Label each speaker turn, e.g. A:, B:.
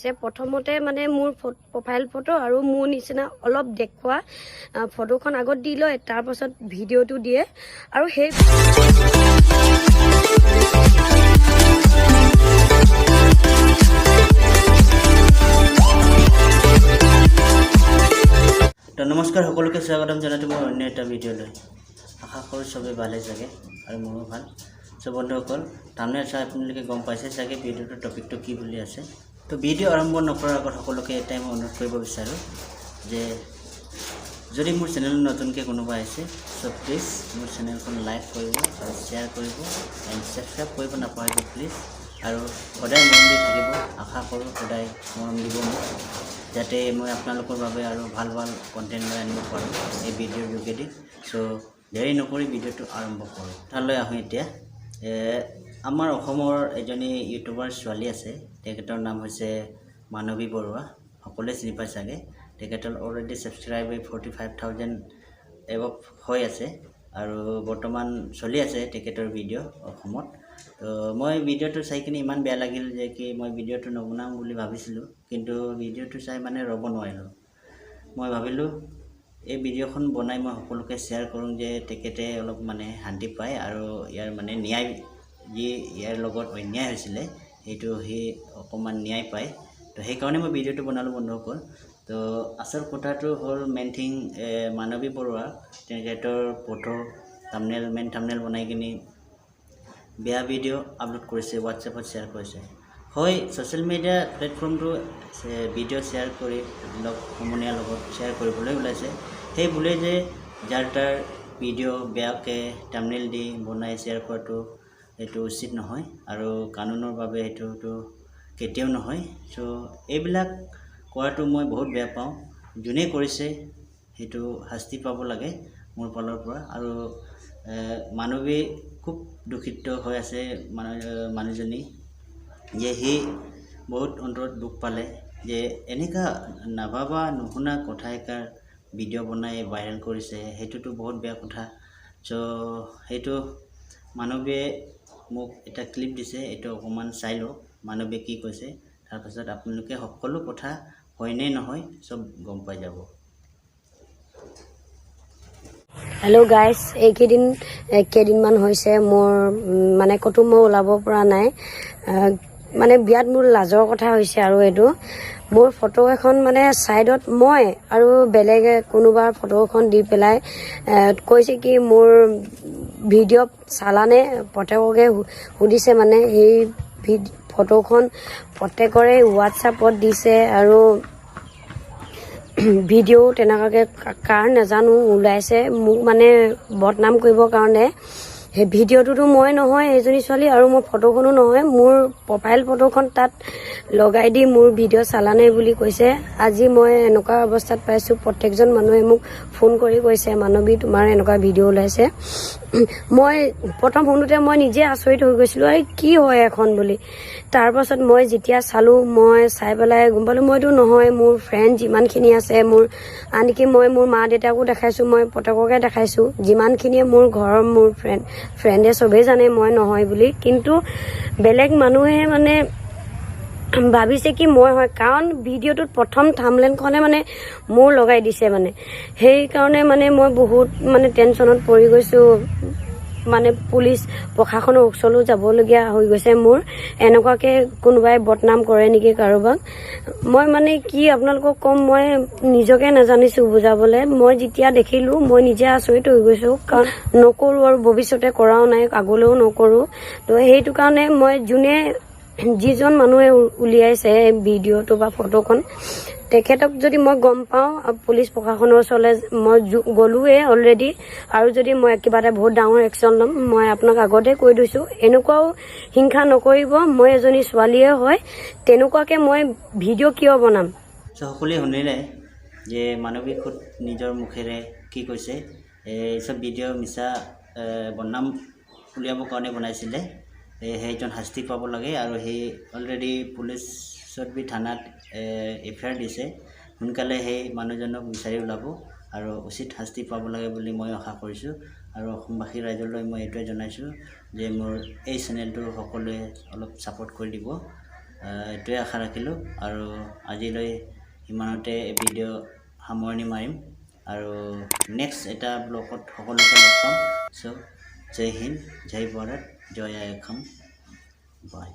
A: সে প্ৰথমতে মানে মোৰ প্ৰফাইল ফটো আৰু মোৰ নিচিনা অলপ দেখুৱা ফটোখন আগত দি লয়, তাৰপাছত ভিডিঅ'টো দিয়ে আৰু সেই
B: তো নমস্কাৰ সকলোকে স্বাগতম জনাইছোঁ মই অন্য এটা ভিডিঅ'লৈ। আশা কৰোঁ চবেই ভালে চাগে আৰু মোৰো ভাল। চ' বন্ধুসকল, থাম্বনেইল চাই আপোনালোকে গম পাইছে চাগে ভিডিঅ'টোৰ টপিকটো কি বুলি আছে। তো ভিডিঅ' আৰম্ভ নকৰাৰ আগত সকলোকে এটাই মই অনুৰোধ কৰিব বিচাৰোঁ যে যদি মোৰ চেনেল নতুনকৈ কোনোবা আহিছে চ' প্লিজ মোৰ চেনেলখন লাইক কৰিব আৰু শ্বেয়াৰ কৰিব এণ্ড ছাবস্ক্ৰাইব কৰিব নাপাহৰিব প্লিজ। আৰু সদায় মৰম দি থাকিব, আশা কৰোঁ সদায় মৰম দিব মোক, যাতে মই আপোনালোকৰ বাবে আৰু ভাল ভাল কণ্টেণ্ট লৈ আনিব পাৰোঁ এই ভিডিঅ'ৰ যোগেদি। চ' দেৰি নকৰি ভিডিঅ'টো আৰম্ভ কৰোঁ। তালৈ আহোঁ এতিয়া। আমাৰ অসমৰ এজনী ইউটিউবাৰ ছোৱালী আছে, তেখেতৰ নাম হৈছে মানৱী বৰুৱা। সকলোৱে চিনি পাই চাগে। তেখেতৰ অলৰেডি ছাবস্ক্ৰাইবাৰ 45,000 এবভ হৈ আছে আৰু বৰ্তমান চলি আছে তেখেতৰ ভিডিঅ' অসমত। তো মই ভিডিঅ'টো চাই কিনে ইমান বেয়া লাগিল যে কি মই ভিডিঅ'টো নবনাম বুলি ভাবিছিলোঁ, কিন্তু ভিডিঅ'টো চাই মানে ৰ'ব নোৱাৰিলোঁ। মই ভাবিলোঁ এই ভিডিঅ'খন বনাই মই সকলোকে শ্বেয়াৰ কৰোঁ যে তেখেতে অলপ মানে শান্তি পায় আৰু ইয়াৰ মানে ন্যায় যি ইয়াৰ লগত অন্যায় হৈছিলে সেইটো সি অকণমান ন্যায় পায়। তো সেইকাৰণে মই ভিডিঅ'টো বনালোঁ বন্ধুসকল। তো আচল কথাটো হ'ল মেইন থিং, মানৱী বৰুৱা তেখেতৰ ফটো মেইন থাম্বনেইল বনাই কিনি বেয়া ভিডিঅ' আপলোড কৰিছে, হোৱাটছএপত শ্বেয়াৰ কৰিছে। হয়, ছ'চিয়েল মিডিয়া প্লেটফৰ্মটো ভিডিঅ' শ্বেয়াৰ কৰি লগ সমনীয়াৰ লগত শ্বেয়াৰ কৰিবলৈ ওলাইছে। সেই বোলে যে যাৰ তাৰ ভিডিঅ' বেয়াকৈ থাম্বনেইল দি বনাই শ্বেয়াৰ কৰাটো এইটো উচিত নহয় আৰু কানুনৰ বাবে সেইটোতো কেতিয়াও নহয়। চ' এইবিলাক কৰাটো মই বহুত বেয়া পাওঁ। যোনে কৰিছে সেইটো শাস্তি পাব লাগে মোৰ ফালৰ পৰা। আৰু মানৱী খুব দুখিত হৈ আছে মানুহজনী, যে সি বহুত অন্তৰত দুখ পালে যে এনেকুৱা নাভাবা নুশুনা কথা এষাৰ ভিডিঅ' বনাই ভাইৰেল কৰিছে, সেইটোতো বহুত বেয়া কথা। চ' সেইটো মানৱীয়ে মোক এটা ক্লিপ দিছে, এইটো অকণমান চাই লওক মানৱীয়ে কি কৈছে, তাৰপাছত আপোনালোকে সকলো কথা হয়নে নহয় চব গম পাই যাব।
A: হেল্ল' গাইজ, কেইদিনমান হৈছে মোৰ মানে ক'তো মই ওলাব পৰা নাই। মানে বিয়াত মোৰ লাজৰ কথা হৈছে। আৰু এইটো মোৰ ফটো এখন মানে ছাইডত মই আৰু বেলেগে কোনোবাৰ ফটো এখন দি পেলাই কৈছে কি মোৰ ভিডিঅ' চালানে, প্ৰত্যেককে সুধিছে। মানে সেই ফটোখন প্ৰত্যেকৰে হোৱাটছআপত দিছে আৰু ভিডিঅ' তেনেকুৱাকৈ কাৰ নাজানো ওলাইছে মোক মানে বদনাম কৰিবৰ কাৰণে। সেই ভিডিঅ'টোতো মই নহয় এইজনী ছোৱালী, আৰু মোৰ ফটোখনো নহয়। মোৰ প্ৰফাইল ফটোখন তাত লগাই দি মোৰ ভিডিঅ' চালানে বুলি কৈছে। আজি মই এনেকুৱা অৱস্থাত পাইছোঁ, প্ৰত্যেকজন মানুহে মোক ফোন কৰি কৈছে মানৱী তোমাৰ এনেকুৱা ভিডিঅ' ওলাইছে। মই প্ৰথম শুনোতে মই নিজে আচৰিত হৈ গৈছিলোঁ, এই কি হয় এখন বুলি। তাৰপাছত মই যেতিয়া চালোঁ, মই চাই পেলাই গম পালোঁ মইতো নহয়। মোৰ ফ্ৰেণ্ড যিমানখিনি আছে, মোৰ আনকি মই মোৰ মা দেউতাকো দেখাইছোঁ, মই প্ৰত্যেককে দেখাইছোঁ। যিমানখিনিয়ে মোৰ ঘৰৰ মোৰ ফ্ৰেণ্ডে চবেই জানে মই নহয় বুলি, কিন্তু বেলেগ মানুহে মানে ভাবিছে কি মই হয়, কাৰণ ভিডিঅ'টোত প্ৰথম থাম্বনেইলখনে মানে মোৰ লগাই দিছে। মানে সেইকাৰণে মানে মই বহুত মানে টেনশ্যনত পৰি গৈছোঁ। মানে পুলিচ প্ৰশাসনৰ ওচৰলৈ যাবলগীয়া হৈ গৈছে মোৰ, এনেকুৱাকৈ কোনোবাই বদনাম কৰে নেকি কাৰোবাক। মই মানে কি আপোনালোকক ক'ম, মই নিজকে নাজানিছোঁ বুজাবলৈ। মই যেতিয়া দেখিলোঁ মই নিজে আচৰিত হৈ গৈছোঁ, কাৰণ নকৰোঁ আৰু ভৱিষ্যতে কৰাও নাই, আগলৈও নকৰোঁ। তো সেইটো কাৰণে মই যিজন মানুহে উলিয়াইছে ভিডিঅ'টো বা ফটোখন, তেখেতক যদি মই গম পাওঁ পুলিচ প্ৰশাসনৰ ওচৰলৈ মই গ'লোৱে অলৰেডি, আৰু যদি মই কিবা এটা বহুত ডাঙৰ একশ্যন ল'ম। মই আপোনাক আগতে কৈ দিছোঁ, এনেকুৱাও হিংসা নকৰিব। মই এজনী ছোৱালীয়ে হয়, তেনেকুৱাকৈ মই ভিডিঅ' কিয় বনাম।
B: সকলোৱে শুনিলে যে মানৱী খুদ নিজৰ মুখেৰে কি কৈছে, এই চব ভিডিঅ' মিছা বদনাম উলিয়াবৰ কাৰণে বনাইছিলে। সেইজন শাস্তি পাব লাগে আৰু সেই অলৰেডি পুলিচ চৌধুৰী থানাত এফআইআৰ দিছে। সোনকালে সেই মানুহজনক বিচাৰি ওলাব আৰু উচিত শাস্তি পাব লাগে বুলি মই আশা কৰিছোঁ। আৰু অসমবাসী ৰাইজলৈ মই এইটোৱে জনাইছোঁ যে মোৰ এই চেনেলটো সকলোৱে অলপ ছাপোৰ্ট কৰি দিব এইটোৱে আশা ৰাখিলোঁ আৰু আজিলৈ ইমানতে ভিডিঅ' সামৰণি মাৰিম আৰু নেক্সট এটা ব্লগত সকলোকে লগ পাম চ' জয় হিন্দ জয় ভাৰত জয় আই অসম বাই